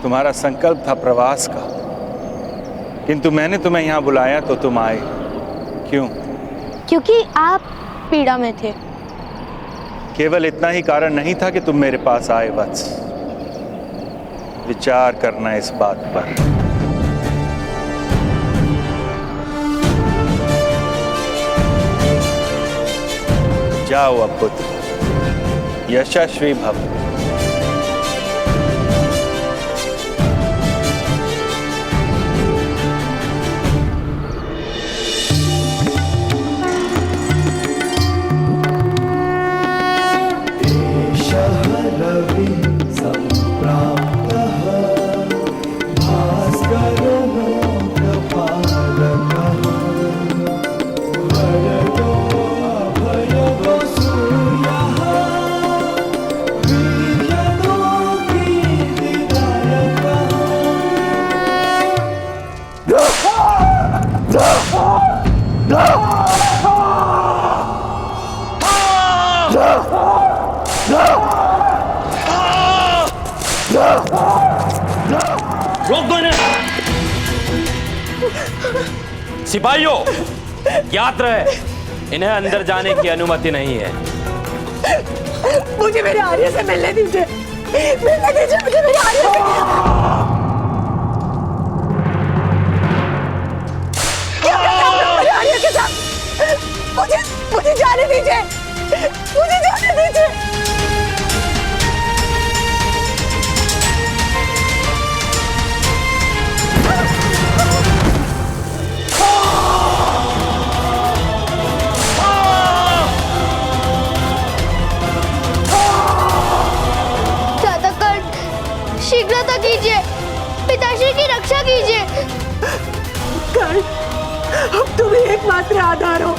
तुम्हारा संकल्प था प्रवास का, किंतु मैंने तुम्हें यहाँ बुलाया तो तुम आए। क्यों? क्योंकि आप पीड़ा में थे। केवल इतना ही कारण नहीं था कि तुम मेरे पास आए वत्स। विचार करना इस बात पर। जाओ अब पुत्र, यशस्वी भव। रोक दो इन्हें। सिपाहियों, याद रहे, इन्हें अंदर जाने की अनुमति नहीं है। मुझे मेरे आर्य से मिलने दीजिए, मिलने दीजिए मुझे मेरे आर्य से। क्या करना है मेरे आर्य के साथ? मुझे जाने दीजिए, मुझे जाने दीजिए। शीघ्रता कीजिए, पिताश्री की रक्षा कीजिए। कर्ण, अब तुम ही एकमात्र आधार हो।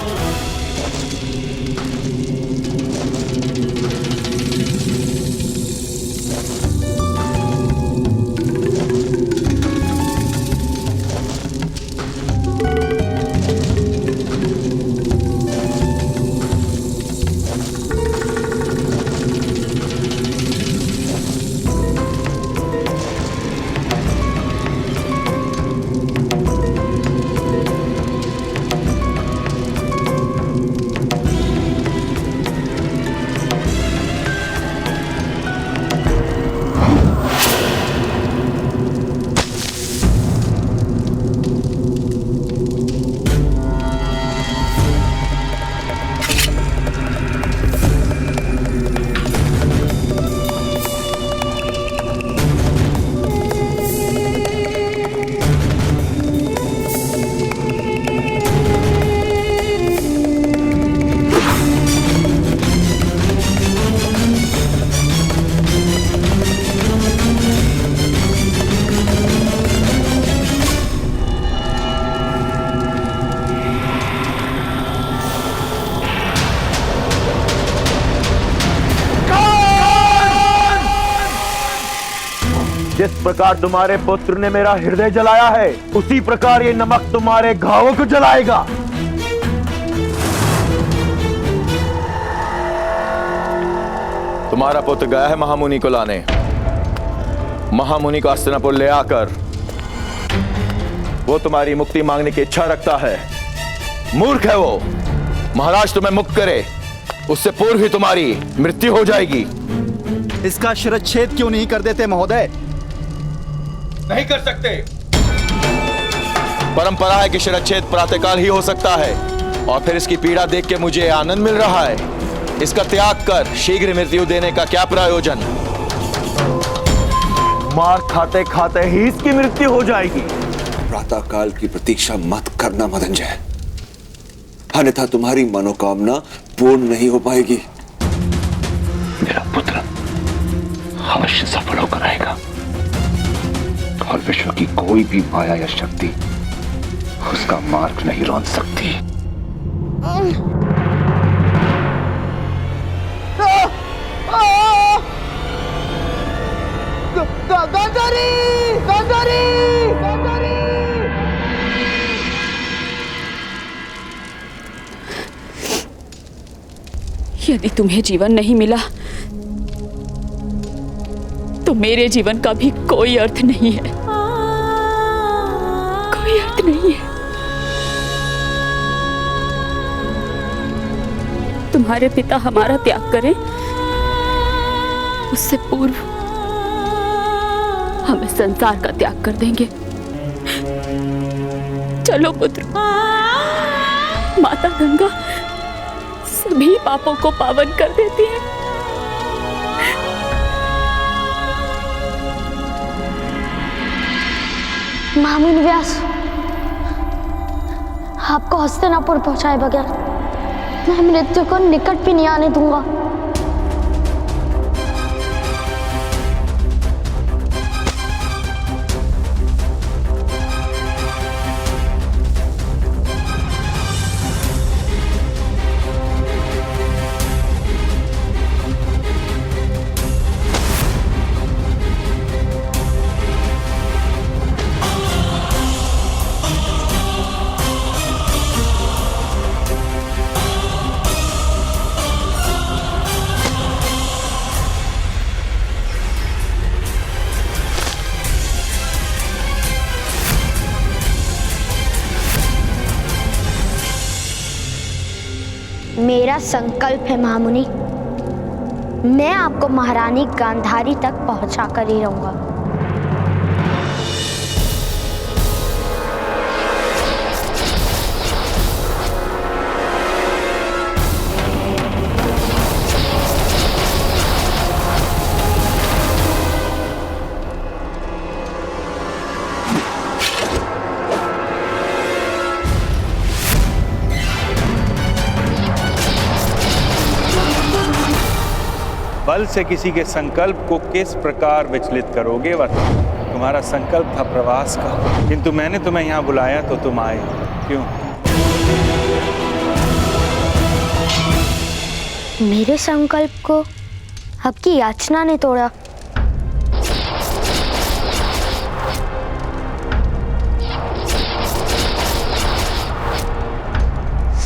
जिस प्रकार तुम्हारे पुत्र ने मेरा हृदय जलाया है, उसी प्रकार ये नमक तुम्हारे घावों को जलाएगा। तुम्हारा पुत्र गया है महामुनि को लाने। महामुनि को हस्तिनापुर ले आकर वो तुम्हारी मुक्ति मांगने की इच्छा रखता है। मूर्ख है वो। महाराज तुम्हें मुक्त करे उससे पूर्व ही तुम्हारी मृत्यु हो जाएगी। इसका शिरच्छेद क्यों नहीं कर देते महोदय? नहीं कर सकते। परंपरा है कि शिरच्छेद प्रातःकाल ही हो सकता है, और फिर इसकी पीड़ा देख के मुझे आनंद मिल रहा है। इसका त्याग कर शीघ्र मृत्यु देने का क्या प्रयोजन? मार खाते खाते ही इसकी मृत्यु हो जाएगी। प्रातःकाल की प्रतीक्षा मत करना मदंजय, अन्यथा तुम्हारी मनोकामना पूर्ण नहीं हो पाएगी। मेरा पुत्र अवश्य सफल होकर आएगा, और विश्व की कोई भी माया या शक्ति उसका मार्ग नहीं रोक सकती। यदि तुम्हें जीवन नहीं मिला तो मेरे जीवन का भी कोई अर्थ नहीं है, कोई अर्थ नहीं है। तुम्हारे पिता हमारा त्याग करें उससे पूर्व हमें संसार का त्याग कर देंगे। चलो पुत्र, माता गंगा सभी पापों को पावन कर देती है। महामुनि व्यास, आपको हस्तिनापुर पहुंचाए बगैर मैं मृत्यु को निकट भी नहीं आने दूंगा। मेरा संकल्प है महामुनि, मैं आपको महारानी गांधारी तक पहुंचा कर ही रहूंगा। बल से किसी के संकल्प को किस प्रकार विचलित करोगे? वह तुम्हारा संकल्प था प्रवास का, किंतु मैंने तुम्हें यहाँ बुलाया तो तुम आए क्यों? मेरे संकल्प को आपकी याचना ने तोड़ा।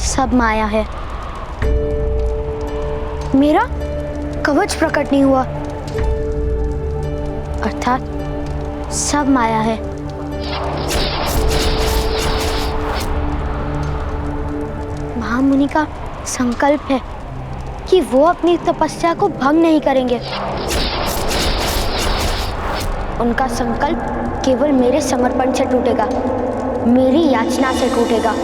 सब माया है। मेरा कवच प्रकट नहीं हुआ, अर्थात सब माया है। महामुनि का संकल्प है कि वो अपनी तपस्या को भंग नहीं करेंगे। उनका संकल्प केवल मेरे समर्पण से टूटेगा, मेरी याचना से टूटेगा।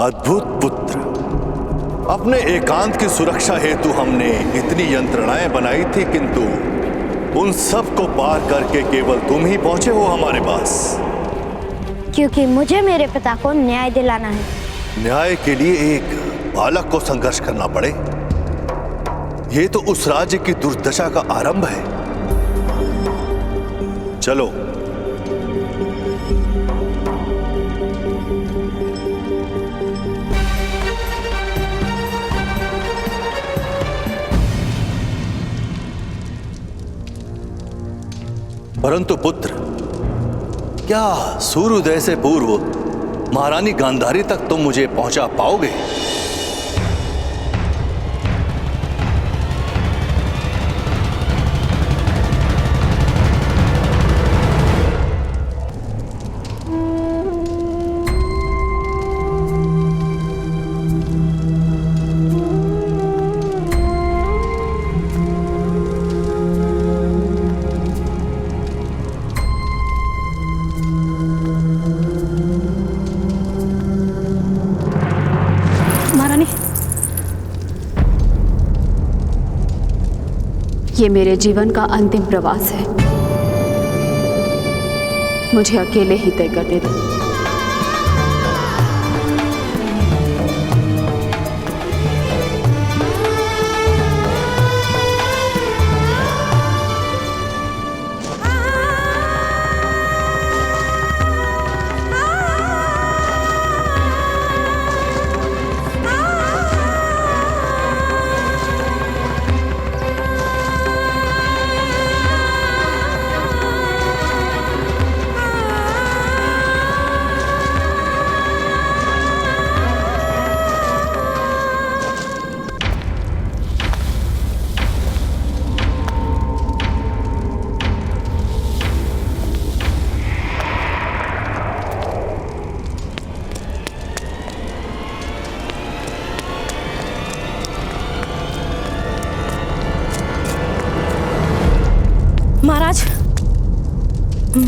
अद्भुत पुत्र, अपने एकांत की सुरक्षा हेतु हमने इतनी यंत्रणाएं बनाई थी, किंतु उन सब को पार करके केवल तुम ही पहुंचे हो हमारे पास। क्योंकि मुझे मेरे पिता को न्याय दिलाना है। न्याय के लिए एक बालक को संघर्ष करना पड़े, यह तो उस राज्य की दुर्दशा का आरंभ है। चलो। परंतु पुत्र, क्या सूर्योदय से पूर्व महारानी गांधारी तक तुम मुझे पहुंचा पाओगे? ये मेरे जीवन का अंतिम प्रवास है, मुझे अकेले ही तय करने दो।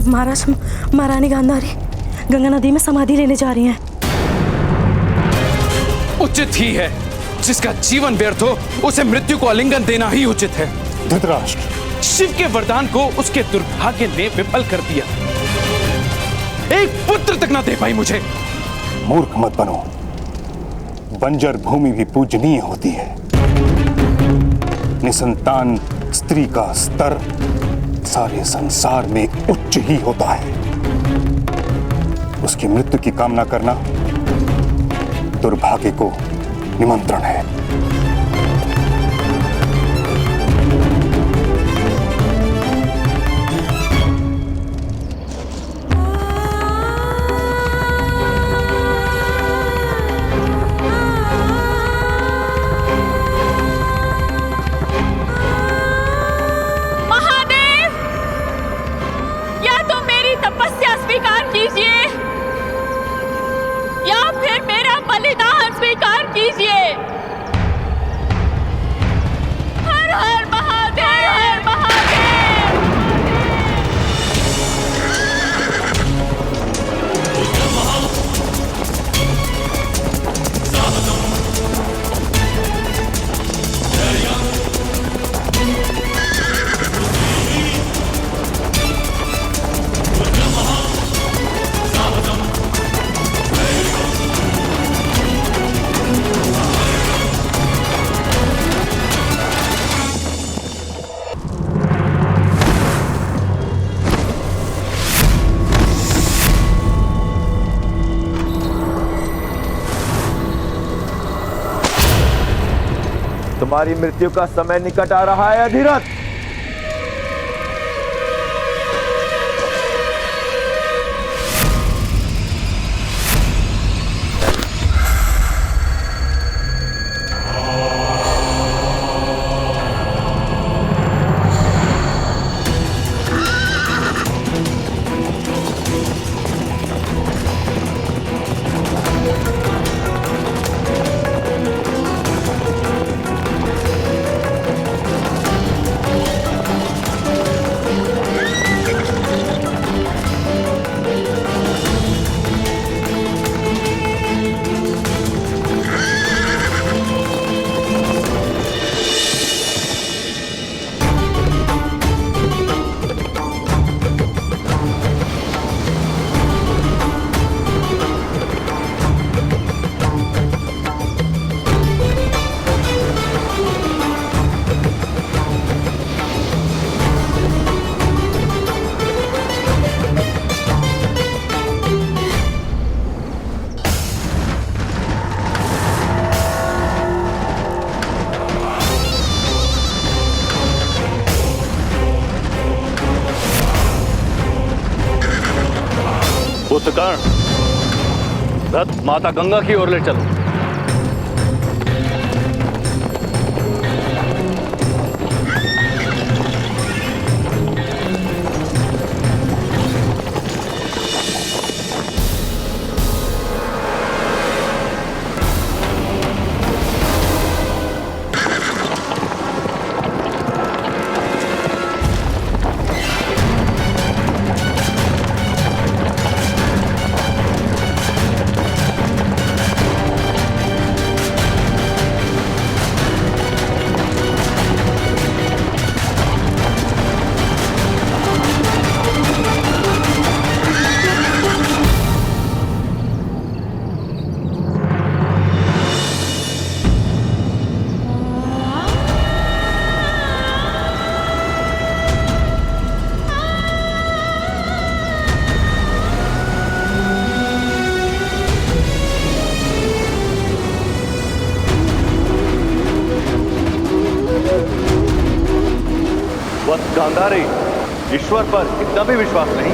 महाराज, महारानी गांधारी गंगा नदी में समाधि लेने जा रही हैं। उचित ही है, जिसका जीवन व्यर्थ हो उसे मृत्यु को आलिंगन देना ही उचित है। धृतराष्ट्र, शिव के वरदान को उसके दुर्भाग्य ने विफल कर दिया। एक पुत्र तक ना दे पाई मुझे। मूर्ख मत बनो, बंजर भूमि भी पूजनीय होती है। निसंतान स्त्री का स्तर सारे संसार में उच्च ही होता है। उसकी मृत्यु की कामना करना दुर्भाग्य को निमंत्रण है। तुम्हारी मृत्यु का समय निकट आ रहा है अधिरथ। पुत्र कर्ण, रथ माता गंगा की ओर ले चलो। वत्स गांधारी, ईश्वर पर इतना भी विश्वास नहीं।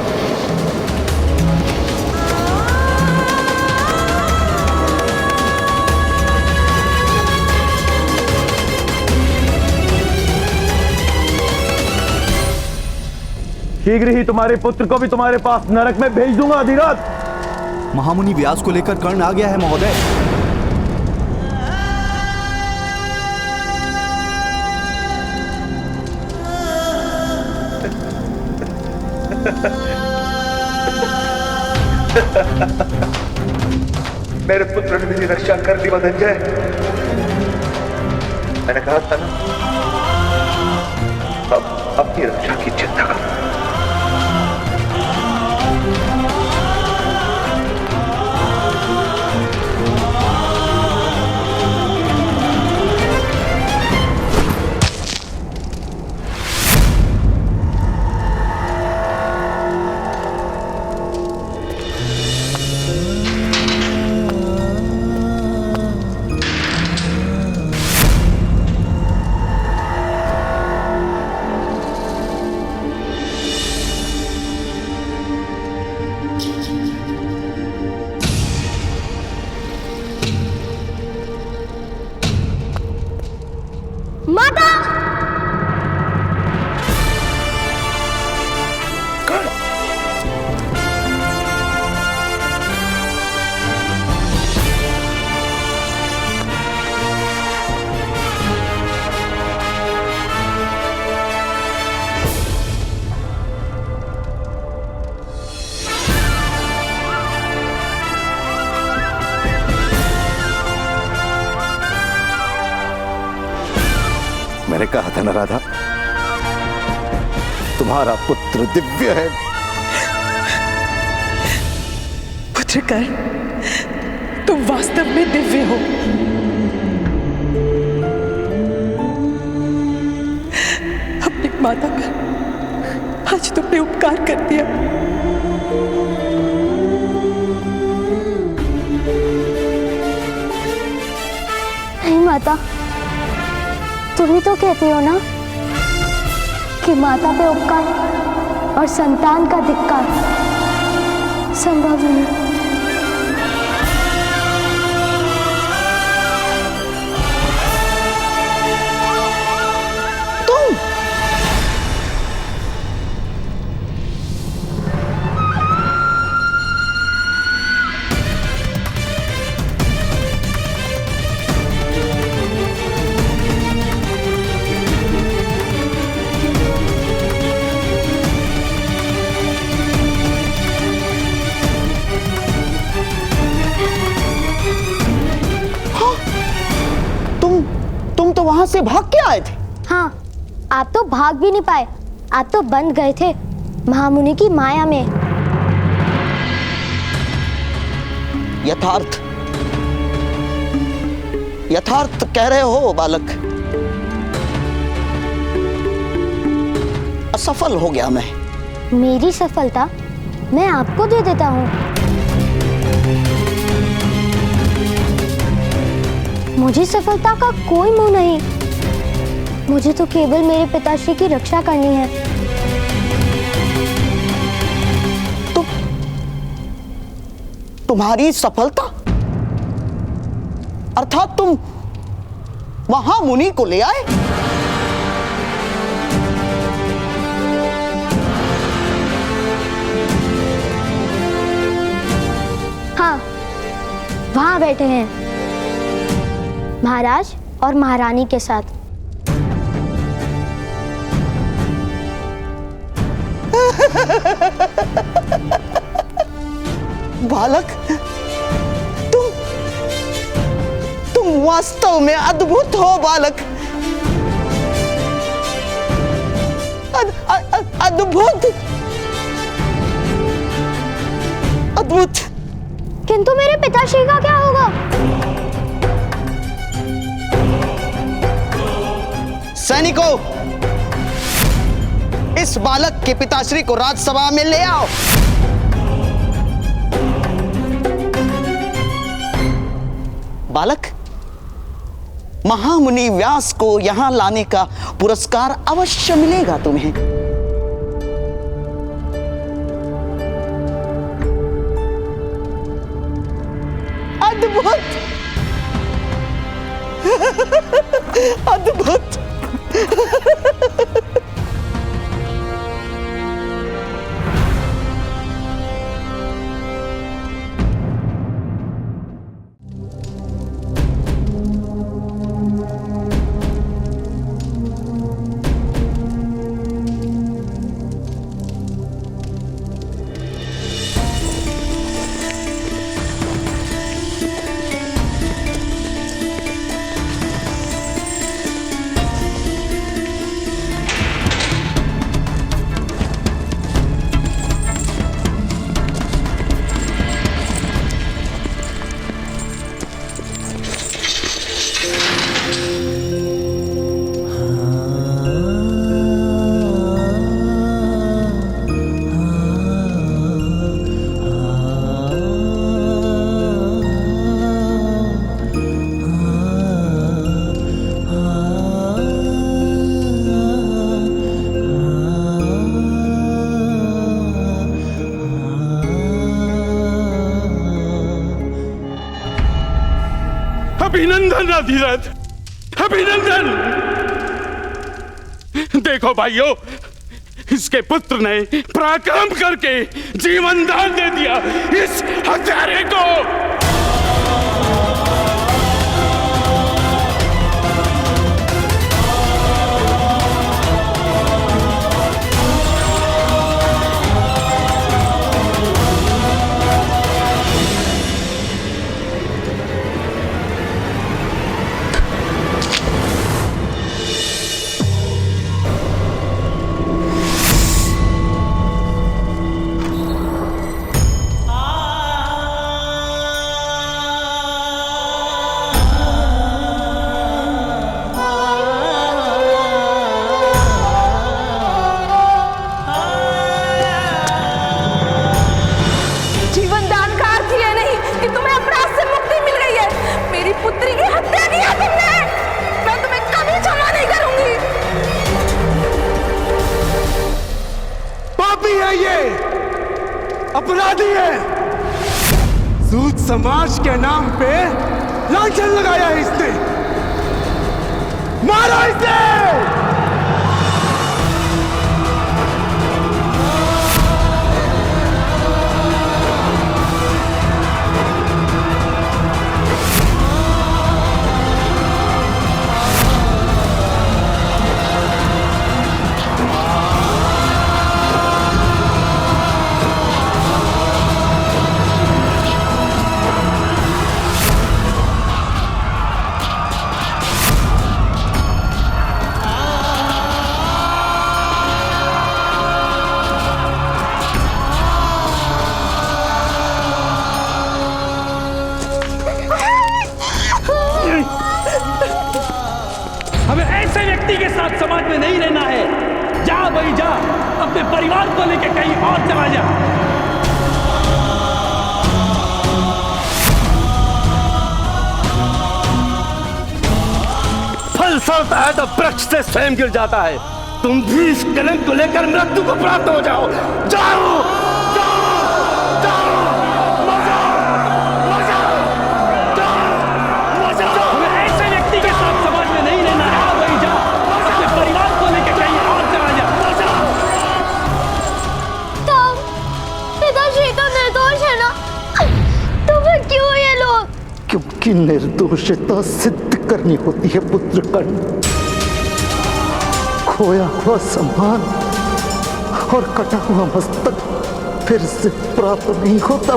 शीघ्र ही तुम्हारे पुत्र को भी तुम्हारे पास नरक में भेज दूंगा अधिराज। महामुनि व्यास को लेकर कर्ण आ गया है महोदय। मेरे पुत्र ने मेरी रक्षा कर दी मदनजय। मैंने कहा था ना, अब अपनी रक्षा की चिंता करो। मैंने कहा था ना राधा, तुम्हारा पुत्र दिव्य है। पुत्र कर्ण, तुम वास्तव में दिव्य हो। अपनी माता पर आज तुमने उपकार कर दिया। नहीं माता, तुम ही तो कहते हो ना कि माता पे उपकार और संतान का धिक्कार संभव नहीं। तुम तो वहां से भाग के आए थे। हाँ, आप तो भाग भी नहीं पाए, आप तो बंध गए थे महामुनि की माया में। यथार्थ कह रहे हो बालक। असफल हो गया मैं। मेरी सफलता मैं आपको दे देता हूँ। मुझे सफलता का कोई मोह नहीं। मुझे तो केवल मेरे पिताश्री की रक्षा करनी है। तुम्हारी सफलता अर्थात तुम महामुनि को ले आए। हाँ, वहां बैठे हैं महाराज और महारानी के साथ। बालक, तुम वास्तव में अद्भुत हो बालक। अद्भुत अद्भुत। किंतु मेरे पिताश्री का क्या होगा? सैनिकों, इस बालक के पिताश्री को राजसभा में ले आओ। बालक, महामुनि व्यास को यहां लाने का पुरस्कार अवश्य मिलेगा तुम्हें। अद्भुत अद्भुत। अभिनंदन अधिरथ, अभिनंदन। देखो भाइयों, इसके पुत्र ने पराक्रम करके जीवन दान दे दिया इस हत्यारे को। अपराधी है। सूद समाज के नाम पे लांछन लगाया है इसने। मारो इसे। के साथ समाज में नहीं रहना है। जा भाई जा, अपने परिवार को लेकर कहीं और चला जा। फल फलता है तो वृक्ष से स्वयं गिर जाता है। तुम भी इस कलंक को लेकर मृत्यु को प्राप्त हो जाओ। जाओ, जाओ, जाओ, मर जाओ। की निर्दोषता सिद्ध करनी होती है पुत्र कर्ण। खोया हुआ सम्मान और कटा हुआ मस्तक फिर से प्राप्त नहीं होता।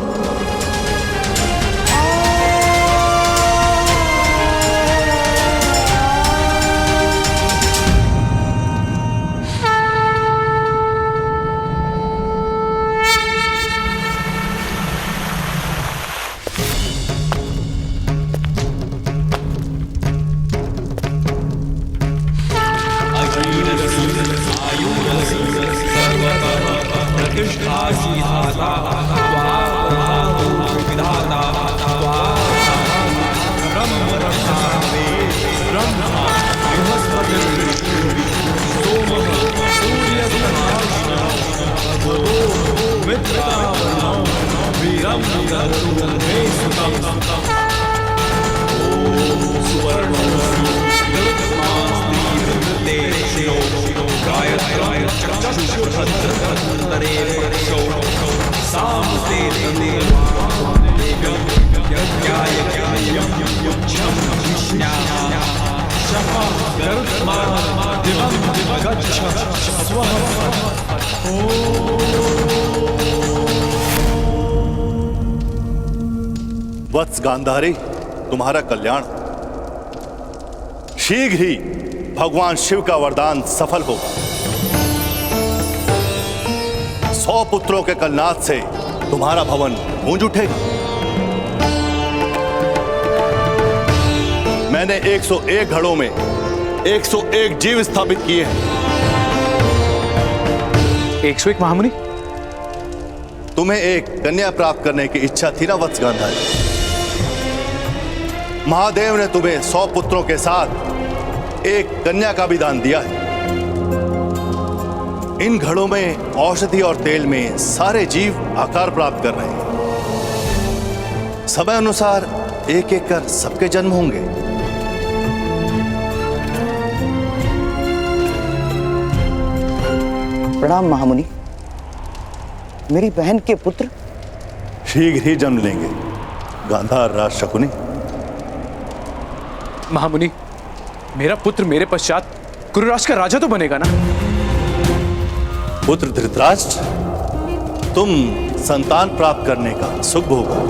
वत्स गांधारी, तुम्हारा कल्याण। शीघ्र ही भगवान शिव का वरदान सफल होगा। 100 पुत्रों के कलनाद से तुम्हारा भवन गूंज उठेगा। मैंने 101 घड़ों में 101 जीव स्थापित किए हैं। 101 महामुनि? तुम्हें एक कन्या प्राप्त करने की इच्छा थी ना वत्स गांधारी? महादेव ने तुम्हें 100 पुत्रों के साथ एक कन्या का भी दान दिया है। इन घड़ों में औषधि और तेल में सारे जीव आकार प्राप्त कर रहे हैं। समय अनुसार एक एक कर सबके जन्म होंगे। प्रणाम महामुनि। मेरी बहन के पुत्र शीघ्र ही जन्म लेंगे गांधार राज शकुनी। महामुनि, मेरा पुत्र मेरे पश्चात कुरुराष्ट्र का राजा तो बनेगा ना? पुत्र धृतराष्ट्र, तुम संतान प्राप्त करने का सुख भोगो।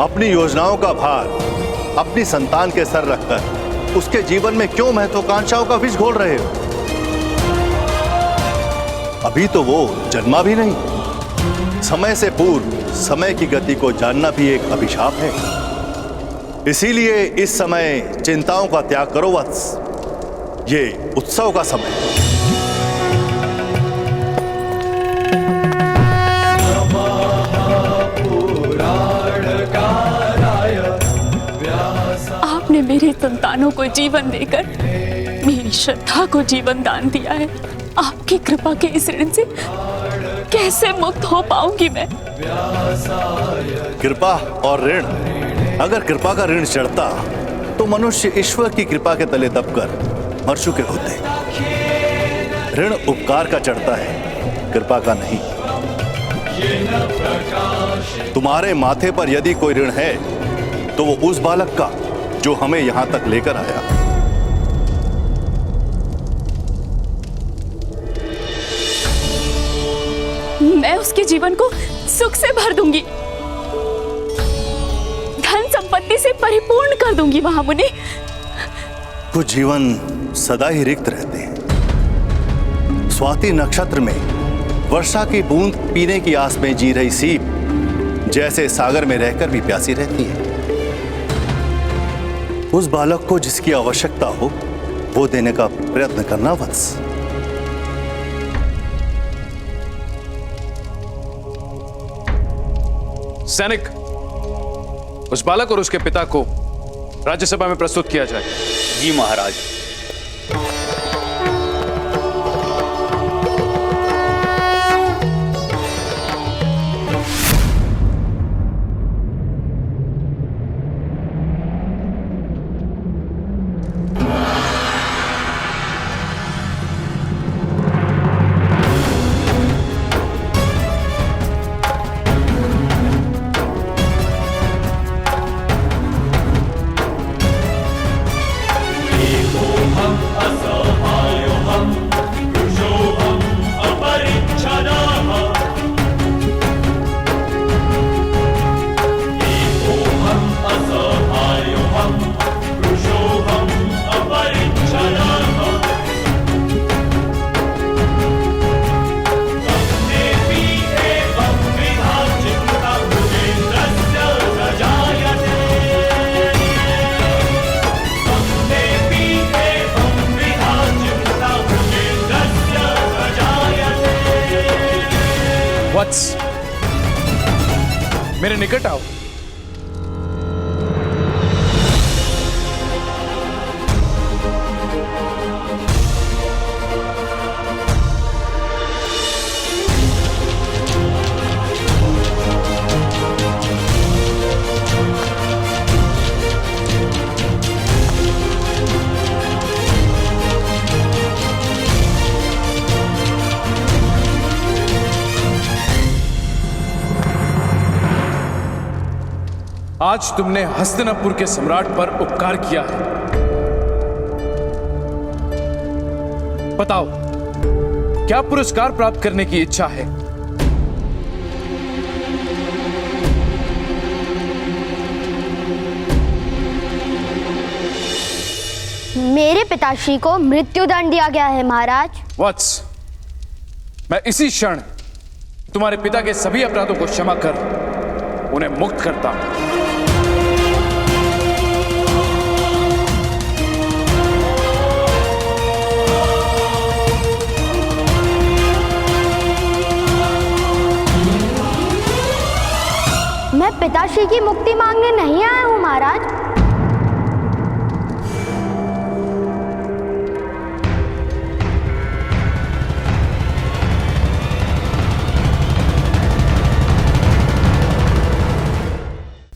अपनी योजनाओं का भार अपनी संतान के सर रखकर उसके जीवन में क्यों महत्वाकांक्षाओं का विष घोल रहे हो? अभी तो वो जन्मा भी नहीं। समय से पूर्व समय की गति को जानना भी एक अभिशाप है। इसीलिए इस समय चिंताओं का त्याग करो वत्स। ये उत्सव का समय है। आपने मेरी संतानों को जीवन देकर मेरी श्रद्धा को जीवन दान दिया है। आपकी कृपा के इस ऋण से कैसे मुक्त हो पाऊंगी मैं? कृपा और ऋण, अगर कृपा का ऋण चढ़ता तो मनुष्य ईश्वर की कृपा के तले दबकर मर चुके होते। ऋण उपकार का चढ़ता है, कृपा का नहीं। तुम्हारे माथे पर यदि कोई ऋण है तो वो उस बालक का जो हमें यहां तक लेकर आया। मैं उसके जीवन को सुख से भर दूंगी, धन संपत्ति से परिपूर्ण कर दूंगी महामुनि। कुछ जीवन सदा ही रिक्त रहते हैं। स्वाति नक्षत्र में वर्षा की बूंद पीने की आस में जी रही सीप जैसे सागर में रहकर भी प्यासी रहती है। उस बालक को जिसकी आवश्यकता हो वो देने का प्रयत्न करना वत्स। सैनिक, उस बालक और उसके पिता को राज्यसभा में प्रस्तुत किया जाए। जी महाराज। वत्स, मेरे निकट आओ। आज तुमने हस्तिनापुर के सम्राट पर उपकार किया है। बताओ, क्या पुरस्कार प्राप्त करने की इच्छा है? मेरे पिताश्री को मृत्युदंड दिया गया है महाराज। वत्स, मैं इसी क्षण तुम्हारे पिता के सभी अपराधों को क्षमा कर उन्हें मुक्त करता हूं। मैं पिताश्री की मुक्ति मांगने नहीं आया हूं महाराज।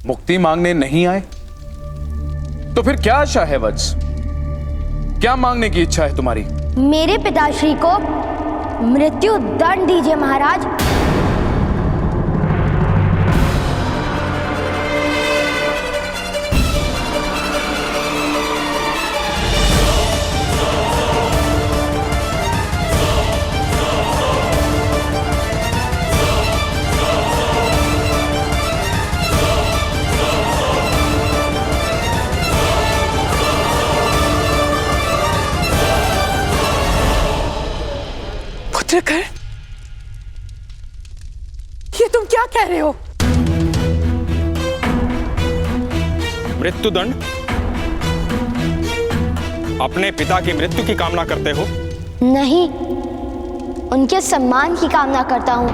मुक्ति मांगने नहीं आए? तो फिर क्या आशा है वत्स? क्या मांगने की इच्छा है तुम्हारी? मेरे पिताश्री को मृत्यु दंड दीजिए महाराज। पुत्रकर, ये तुम क्या कह रहे हो? मृत्युदंड? अपने पिता की मृत्यु की कामना करते हो? नहीं, उनके सम्मान की कामना करता हूं।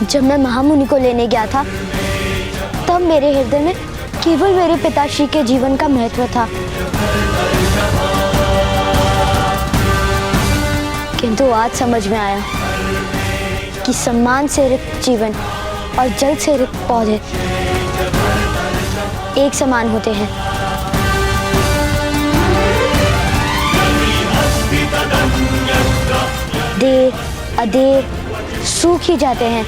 जब मैं महामुनि को लेने गया था, तब मेरे हृदय में केवल मेरे पिताश्री के जीवन का महत्व था, किंतु आज समझ में आया कि सम्मान से रिक्त जीवन और जल से रिक्त पौधे एक समान होते हैं। देर अदेर सूख ही जाते हैं।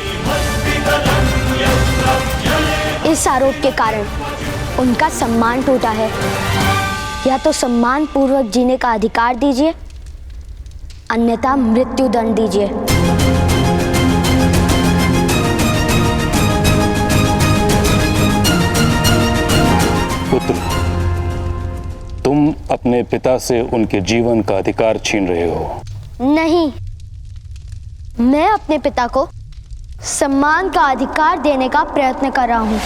इस आरोप के कारण उनका सम्मान टूटा है। या तो सम्मान पूर्वक जीने का अधिकार दीजिए, अन्यथा मृत्यु दंड दीजिए। पुत्र, तुम अपने पिता से उनके जीवन का अधिकार छीन रहे हो। नहीं, मैं अपने पिता को सम्मान का अधिकार देने का प्रयत्न कर रहा हूं।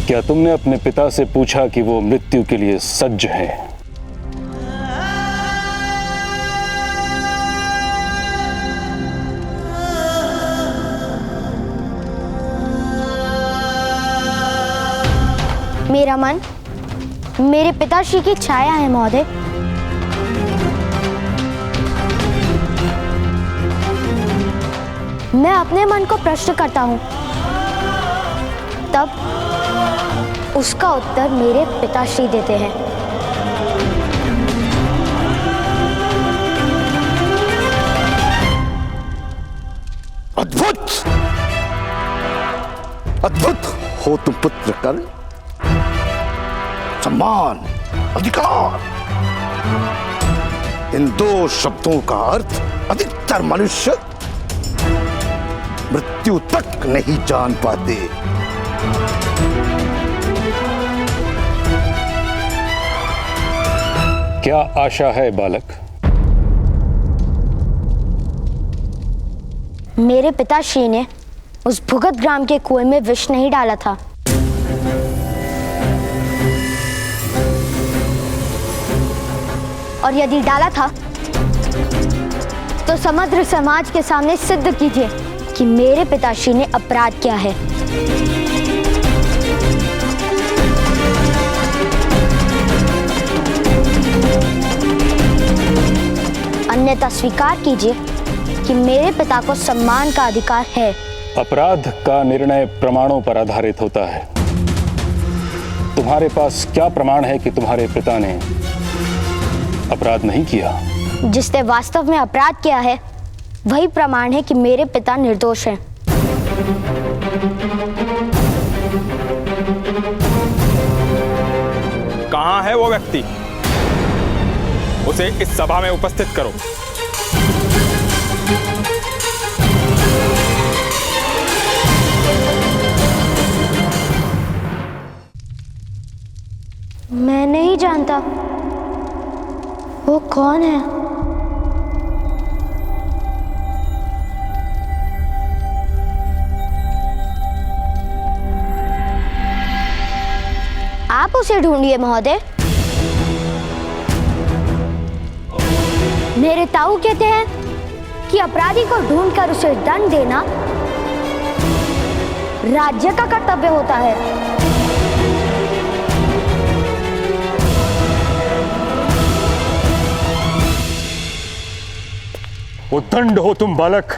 क्या तुमने अपने पिता से पूछा कि वो मृत्यु के लिए सज्ज हैं? मेरा मन मेरे पिताश्री की छाया है महोदय। मैं अपने मन को प्रश्न करता हूं, तब उसका उत्तर मेरे पिताश्री देते हैं। अद्भुत, अद्भुत हो तुम पुत्रकर। सम्मान, अधिकार, इन दो शब्दों का अर्थ अधिकतर मनुष्य मृत्यु तक नहीं जान पाते। क्या आशा है बालक? मेरे पिताश्री ने उस भुगत ग्राम के कुएं में विष नहीं डाला था। और यदि डाला था तो समग्र समाज के सामने सिद्ध कीजिए कि मेरे पिताश्री ने अपराध किया है। अन्यथा स्वीकार कीजिए कि मेरे पिता को सम्मान का अधिकार है। अपराध का निर्णय प्रमाणों पर आधारित होता है। तुम्हारे पास क्या प्रमाण है कि तुम्हारे पिता ने अपराध नहीं किया? जिसने वास्तव में अपराध किया है वही प्रमाण है कि मेरे पिता निर्दोष हैं। कहां है वो व्यक्ति? उसे इस सभा में उपस्थित करो। मैं नहीं जानता वो कौन है। आप उसे ढूंढिए महोदय। मेरे ताऊ कहते हैं कि अपराधी को ढूंढकर उसे दंड देना राज्य का कर्तव्य होता है। उद्दंड हो तुम बालक।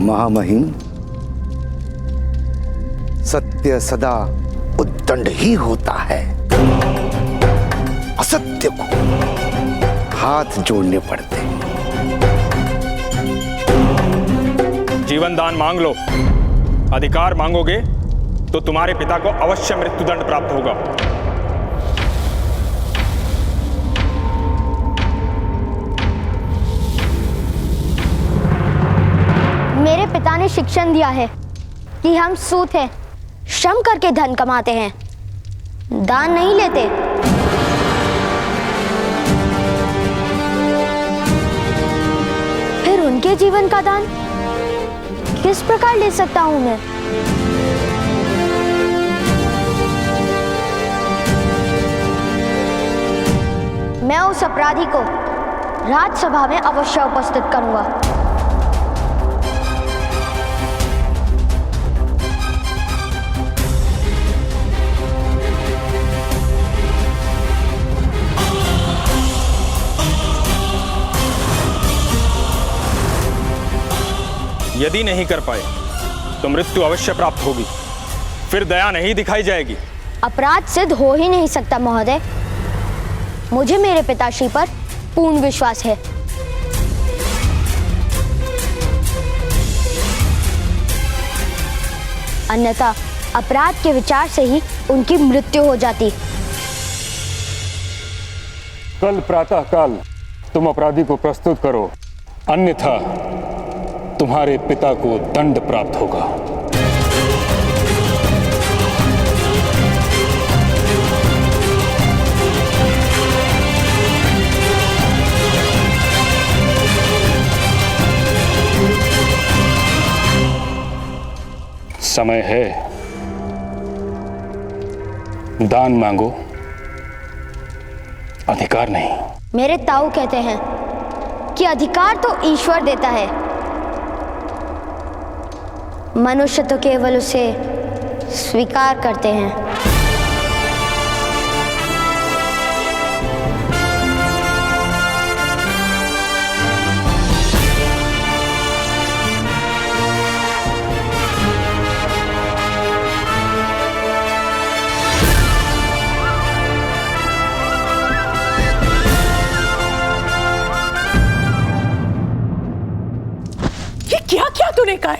महामहिम, सत्य सदा उद्दंड ही होता है। असत्य को हाथ जोड़ने पड़ते हैं। जीवन दान मांग लो। अधिकार मांगोगे तो तुम्हारे पिता को अवश्य मृत्युदंड प्राप्त होगा। मेरे पिता ने शिक्षण दिया है कि हम सूत हैं, श्रम करके धन कमाते हैं, दान नहीं लेते। फिर उनके जीवन का दान किस प्रकार ले सकता हूं मैं? मैं उस अपराधी को राज्यसभा में अवश्य उपस्थित करूंगा। यदि नहीं कर पाए तो मृत्यु अवश्य प्राप्त होगी। फिर दया नहीं दिखाई जाएगी। अपराध सिद्ध हो ही नहीं सकता महोदय। मुझे मेरे पिताश्री पर पूर्ण विश्वास है। अन्यथा अपराध के विचार से ही उनकी मृत्यु हो जाती। कल प्रातःकाल तुम अपराधी को प्रस्तुत करो, अन्यथा तुम्हारे पिता को दंड प्राप्त होगा। समय है, दान मांगो, अधिकार नहीं। मेरे ताऊ कहते हैं कि अधिकार तो ईश्वर देता है, मनुष्य तो केवल उसे स्वीकार करते हैं। ये क्या क्या तूने कहा?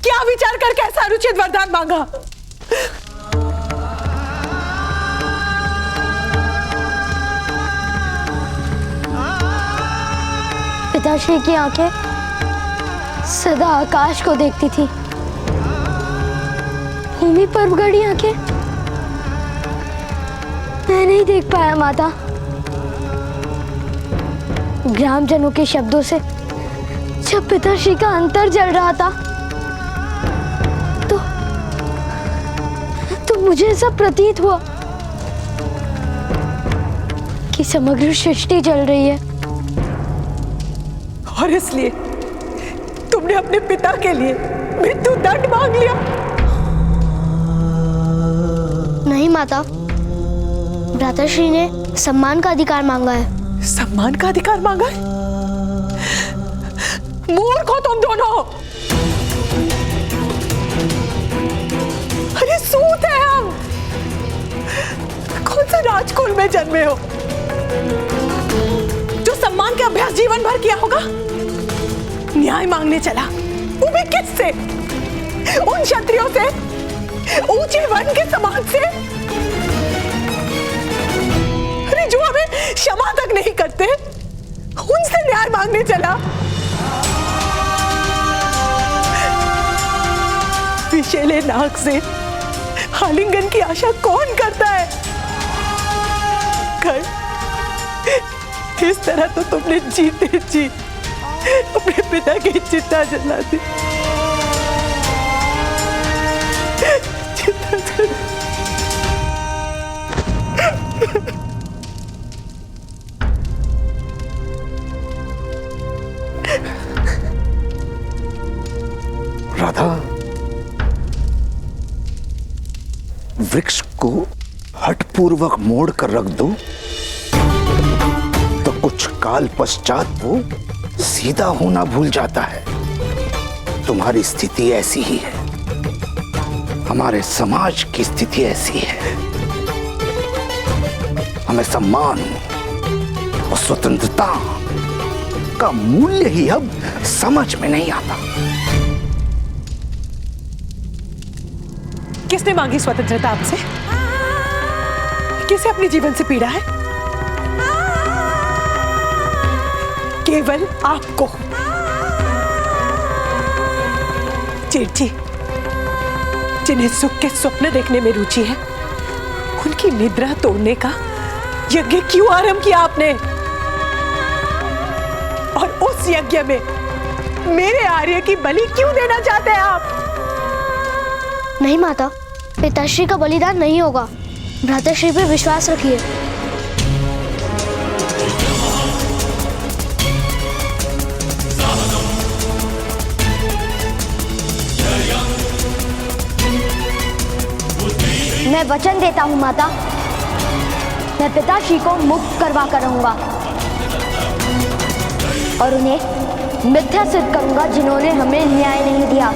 क्या विचार करके ऐसा अनुचित वरदान मांगा? पिताश्री की आंखें सदा आकाश को देखती थी, भूमि पर गड़ी आंखें मैं नहीं देख पाया माता। ग्रामजनों के शब्दों से जब पिताश्री का अंतर जल रहा था तो मुझे ऐसा प्रतीत हुआ कि समग्र सृष्टि जल रही है। और इसलिए तुमने अपने पिता के लिए मृत्यु दंड मांग लिया। नहीं माता, भ्राताश्री ने सम्मान का अधिकार मांगा है। सम्मान का अधिकार मांगा है? मूर्ख हो तुम दोनों। अरे सूत है हम। कौन से राजकुल में जन्मे हो जो सम्मान के अभ्यास जीवन भर किया होगा? न्याय मांगने चला, वो भी किससे? उन क्षत्रियों से, ऊंचे वर्ण के समाज से, अरे जो हमें क्षमा तक नहीं करते, उनसे न्याय मांगने चला। विषैले नाक से आलिंगन की आशा कौन करता है? इस तरह तो तुमने जीते जी अपने पिता की चिता जला दी। राधा, वृक्ष को हठपूर्वक मोड़ कर रख दो तो कुछ काल पश्चात वो सीधा होना भूल जाता है। तुम्हारी स्थिति ऐसी ही है, हमारे समाज की स्थिति ऐसी है। हमें सम्मान और स्वतंत्रता का मूल्य ही अब समझ में नहीं आता। किसने मांगी स्वतंत्रता आपसे? किसे अपने जीवन से पीड़ा है? केवल आपको। जेठ जी, जिन्हें सुख के स्वप्न देखने में रुचि है, उनकी निद्रा तोड़ने का यज्ञ क्यों आरंभ किया आपने? और उस यज्ञ में मेरे आर्य की बलि क्यों देना चाहते हैं आप? नहीं माता, पिताश्री का बलिदान नहीं होगा। भ्राताश्री पे विश्वास रखिए। मैं वचन देता हूँ माता, मैं पिताश्री को मुक्त करवा कर रहूंगा और उन्हें मिथ्या सिद्ध करूंगा जिन्होंने हमें न्याय नहीं दिया।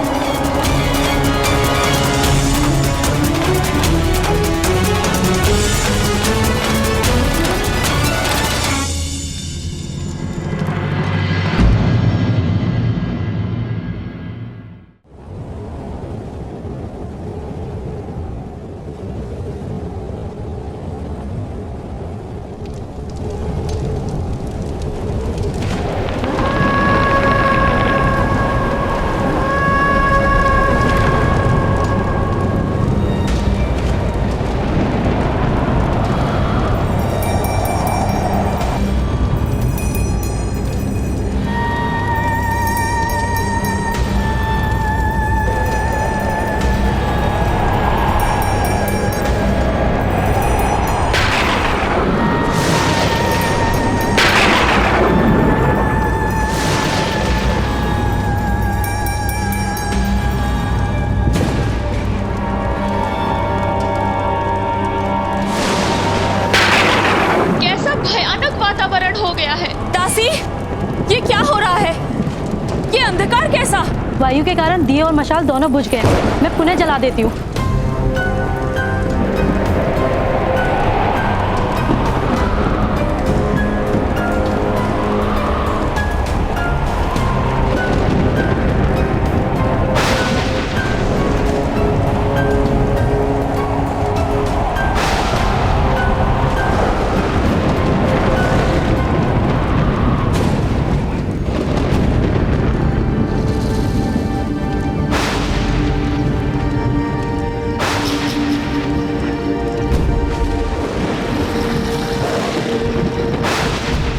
वायु के कारण दिए और मशाल दोनों बुझ गए। मैं पुनः जला देती हूँ।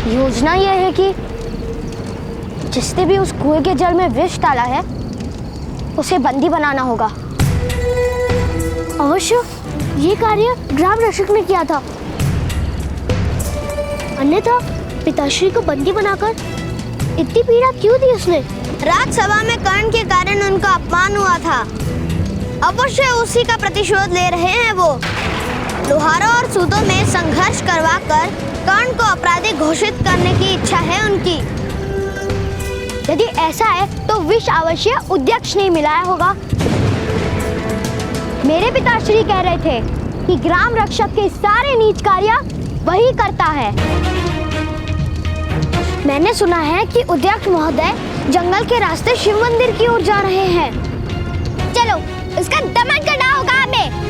योजना यह है कि जिसने भी उस कुएं के जल में विष डाला है उसे बंदी बनाना होगा। अवश्य, ये कार्य ग्राम रक्षक ने किया था। अन्यथा पिताश्री को बंदी बनाकर इतनी पीड़ा क्यों दी उसने? राजसभा में कर्ण के कारण उनका अपमान हुआ था। अवश्य उसी का प्रतिशोध ले रहे हैं वो। लोहारों और सूतों में संघर्ष करवाकर कर्ण को अपराधी घोषित करने की इच्छा है उनकी। यदि ऐसा है तो विष अवश्य उद्यक्ष ने मिलाया होगा। मेरे पिताश्री कह रहे थे कि ग्राम रक्षक के सारे नीच कार्य वही करता है। मैंने सुना है कि उद्यक्ष महोदय जंगल के रास्ते शिव मंदिर की ओर जा रहे हैं। चलो उसका दमन करना होगा हमें।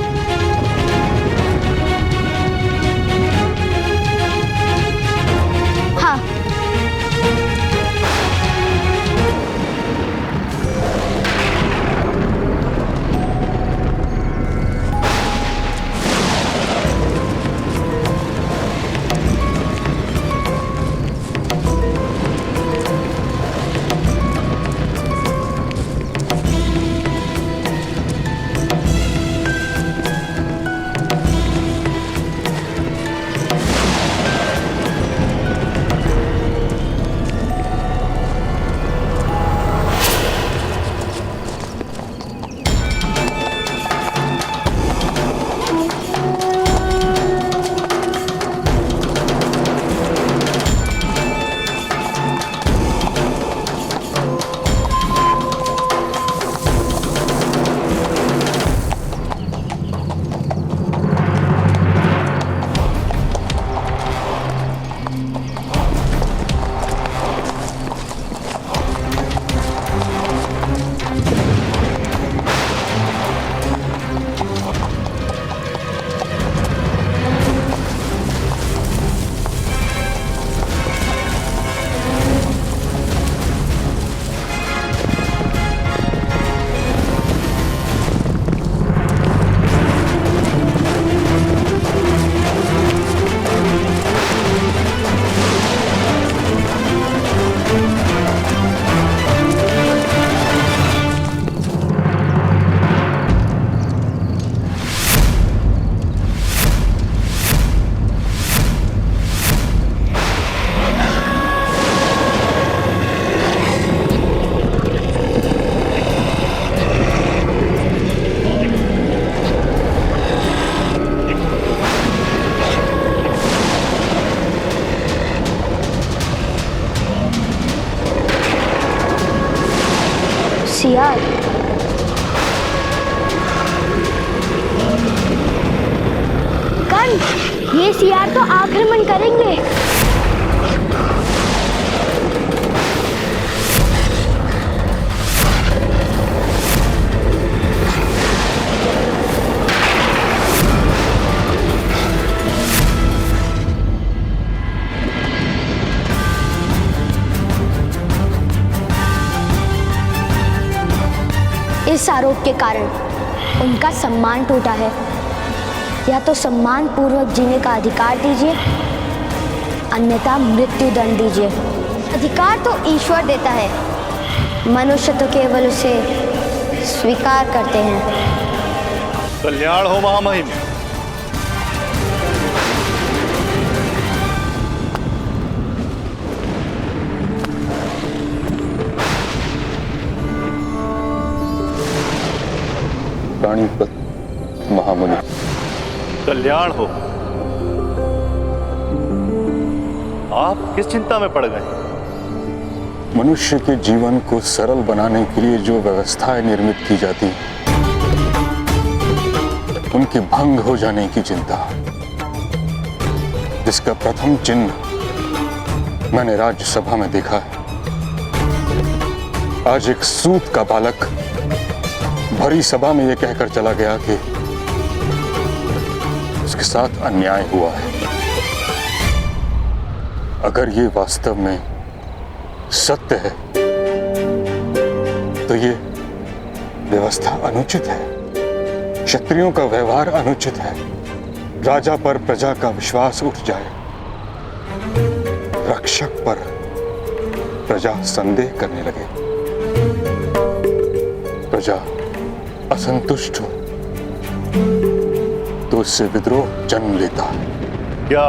हाँ। सियार, कर्ण, ये सियार तो आक्रमण करेंगे। इस आरोप के कारण उनका सम्मान टूटा है। या तो सम्मान पूर्वक जीने का अधिकार दीजिए, अन्यथा मृत्यु दंड दीजिए। अधिकार तो ईश्वर देता है, मनुष्य तो केवल उसे स्वीकार करते हैं। कल्याण हो महामहिम। प्राणीपत महामुनि। कल्याण हो। आप किस चिंता में पड़ गए? मनुष्य के जीवन को सरल बनाने के लिए जो व्यवस्थाएं निर्मित की जाती हैं, उनके भंग हो जाने की चिंता, जिसका प्रथम चिन्ह मैंने राज्यसभा में देखा है। आज एक सूत का बालक भरी सभा में यह कहकर चला गया कि उसके साथ अन्याय हुआ है। अगर ये वास्तव में सत्य है तो ये व्यवस्था अनुचित है, क्षत्रियों का व्यवहार अनुचित है। राजा पर प्रजा का विश्वास उठ जाए, रक्षक पर प्रजा संदेह करने लगे, प्रजा असंतुष्ट हो तो इससे विद्रोह जन्म लेता है। क्या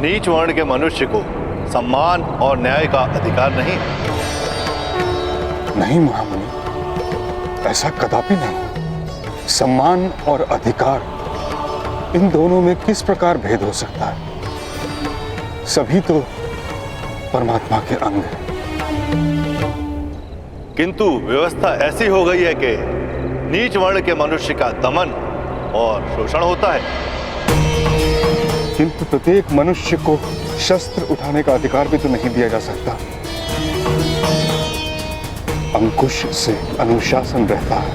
नीच वर्ण के मनुष्य को सम्मान और न्याय का अधिकार नहीं? नहीं महामुनि, ऐसा कदापि नहीं। सम्मान और अधिकार, इन दोनों में किस प्रकार भेद हो सकता है? सभी तो परमात्मा के अंग हैं। किंतु व्यवस्था ऐसी हो गई है कि नीच वर्ण के मनुष्य का दमन और शोषण होता है। किंतु प्रत्येक मनुष्य को शस्त्र उठाने का अधिकार भी तो नहीं दिया जा सकता। अंकुश से अनुशासन रहता है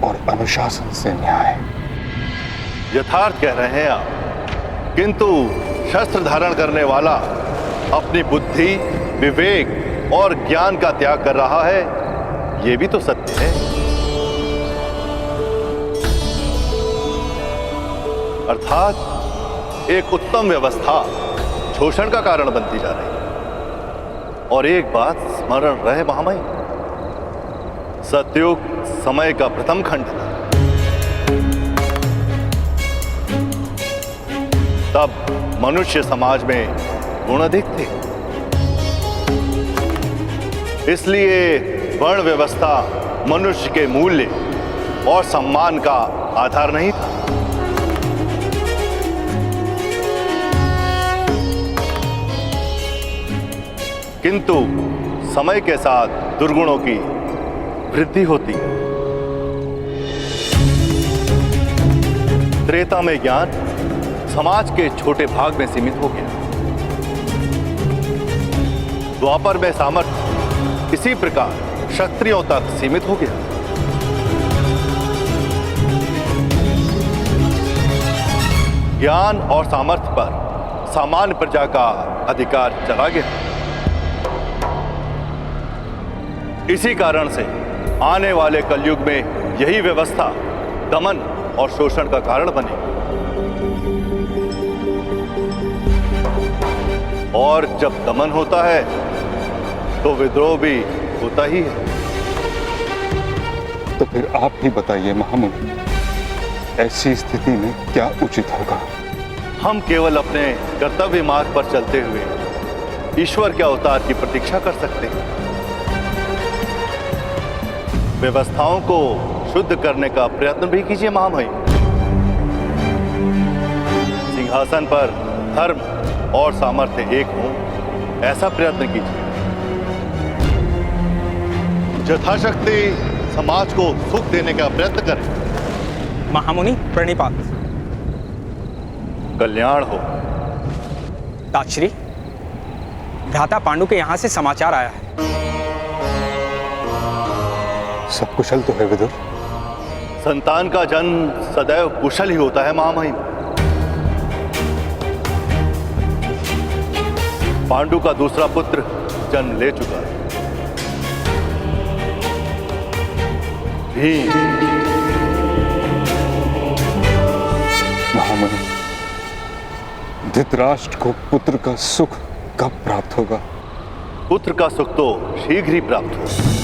और अनुशासन से न्याय। यथार्थ कह रहे हैं आप, किंतु शस्त्र धारण करने वाला अपनी बुद्धि, विवेक और ज्ञान का त्याग कर रहा है, यह भी तो सत्य है। अर्थात एक उत्तम व्यवस्था शोषण का कारण बनती जा रही है। और एक बात स्मरण रहे महामहिम, सतयुग समय का प्रथम खंड था। तब मनुष्य समाज में गुण अधिक थे, इसलिए वर्ण व्यवस्था मनुष्य के मूल्य और सम्मान का आधार नहीं था। किंतु समय के साथ दुर्गुणों की वृद्धि होती है। त्रेता में ज्ञान समाज के छोटे भाग में सीमित हो गया। द्वापर में सामर्थ्य इसी प्रकार क्षत्रियों तक सीमित हो गया। ज्ञान और सामर्थ्य पर सामान्य प्रजा का अधिकार चला गया। इसी कारण से आने वाले कलयुग में यही व्यवस्था दमन और शोषण का कारण बनेगी। और जब दमन होता है तो विद्रोह भी होता ही है। तो फिर आप ही बताइए महामुनि, ऐसी स्थिति में क्या उचित होगा? हम केवल अपने कर्तव्य मार्ग पर चलते हुए ईश्वर के अवतार की प्रतीक्षा कर सकते हैं। व्यवस्थाओं को शुद्ध करने का प्रयत्न भी कीजिए महामहिम। सिंहासन पर धर्म और सामर्थ्य एक हो, ऐसा प्रयत्न कीजिए। यथाशक्ति समाज को सुख देने का प्रयत्न करें। महामुनि प्रणिपात। कल्याण हो। ताश्री, भ्राता पांडु के यहां से समाचार आया है। सब कुशल तो है विदुर? संतान का जन्म सदैव कुशल ही होता है महामहिम। पांडु का दूसरा पुत्र जन्म ले चुका है। महामुनि, धृतराष्ट्र को पुत्र का सुख कब प्राप्त होगा? पुत्र का सुख तो शीघ्र ही प्राप्त होगा।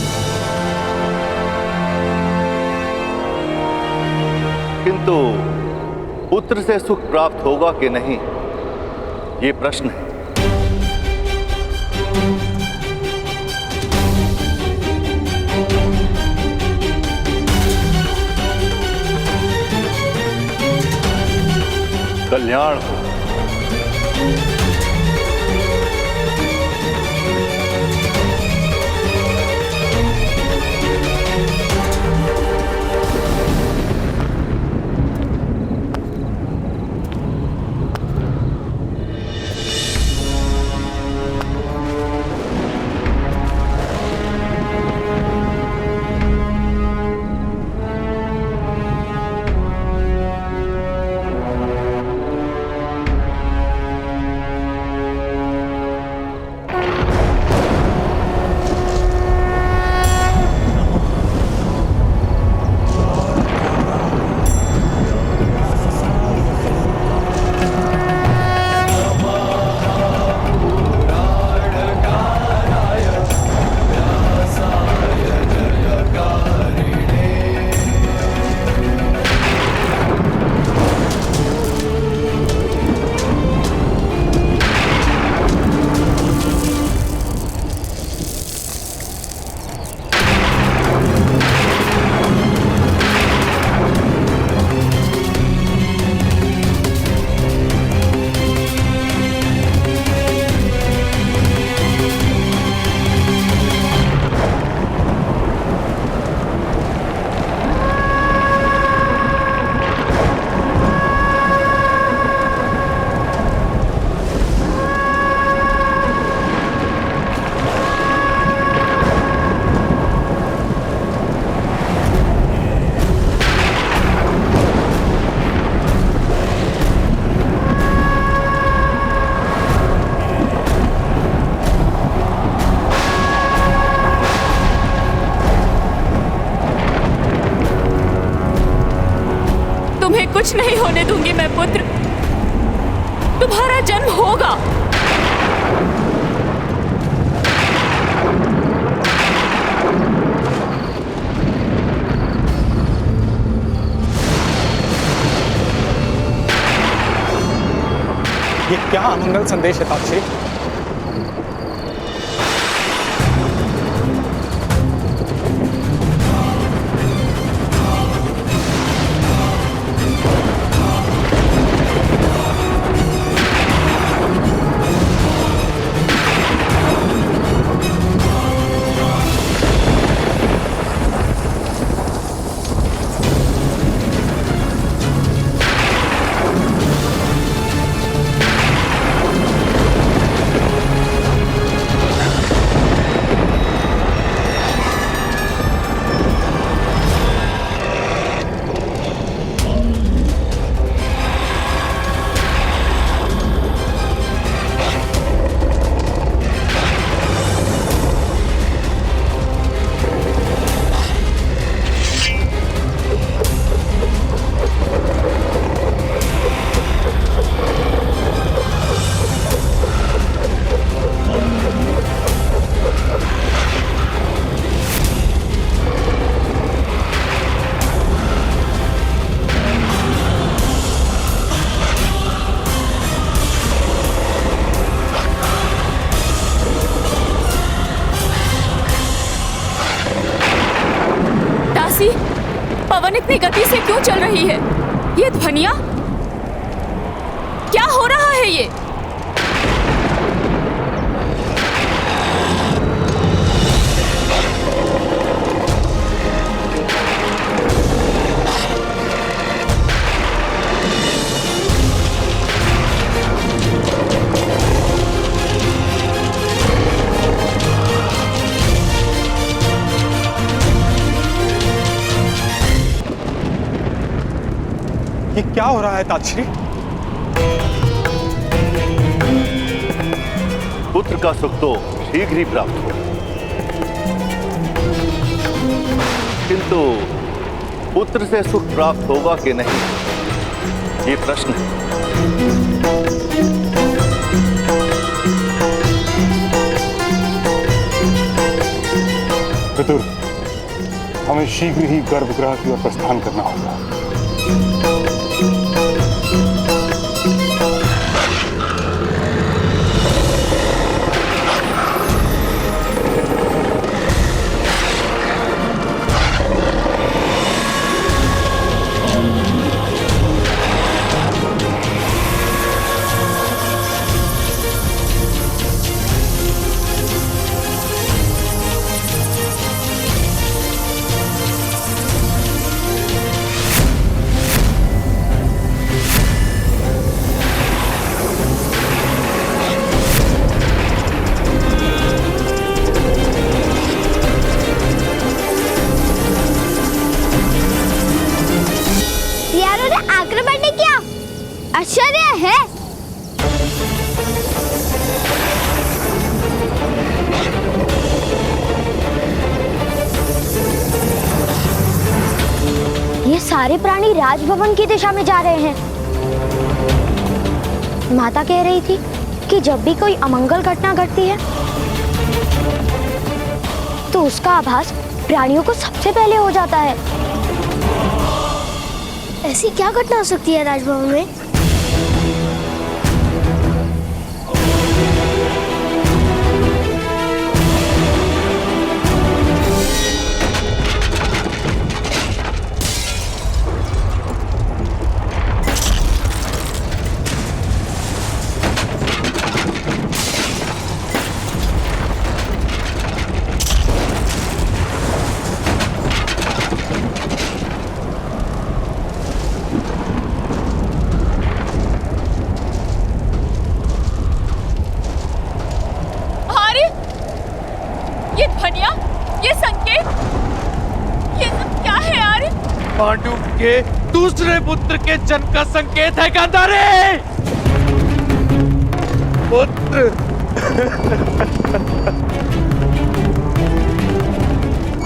किंतु पुत्र से सुख प्राप्त होगा कि नहीं, ये प्रश्न है। कल्याण हो। तुम्हें कुछ नहीं होने दूंगी मैं पुत्र। तुम्हारा जन्म होगा। ये क्या अमंगल संदेश है ताक्षी? पवन इतनी गति से क्यों चल रही है? ये ध्वनियां क्या हो रहा है ये? ये क्या हो रहा है ताक्षी? पुत्र का सुख तो शीघ्र ही प्राप्त हो, किंतु पुत्र से सुख प्राप्त होगा कि नहीं, ये प्रश्न है। पितुर, हमें शीघ्र ही गर्भगृह की ओर प्रस्थान करना होगा। आश्चर्य है। ये सारे प्राणी राजभवन की दिशा में जा रहे हैं। माता कह रही थी कि जब भी कोई अमंगल घटना घटती है तो उसका आभास प्राणियों को सबसे पहले हो जाता है। ऐसी क्या घटना हो सकती है राजभवन में? पांडु के दूसरे पुत्र के जन्म का संकेत है गांधारी। पुत्र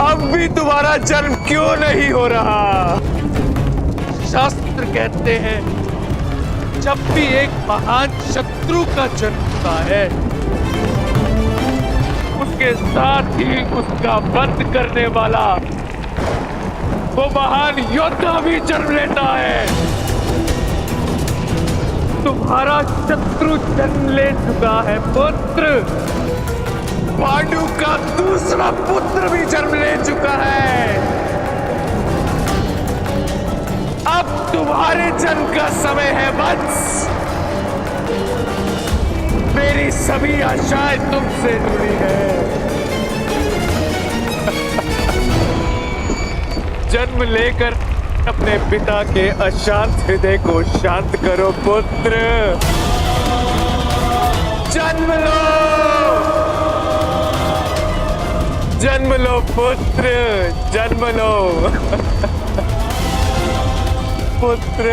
अब भी तुम्हारा जन्म क्यों नहीं हो रहा? शास्त्र कहते हैं जब भी एक महान शत्रु का जन्म होता है उसके साथ ही उसका वध करने वाला वो महान योद्धा भी जन्म लेता है। तुम्हारा शत्रु जन्म ले चुका है पुत्र। पांडु का दूसरा पुत्र भी जन्म ले चुका है। अब तुम्हारे जन्म का समय है वत्स। मेरी सभी आशाएं तुमसे जुड़ी है। जन्म लेकर अपने पिता के अशांत हृदय को शांत करो पुत्र। जन्म लो, जन्म लो पुत्र, जन्म लो पुत्र।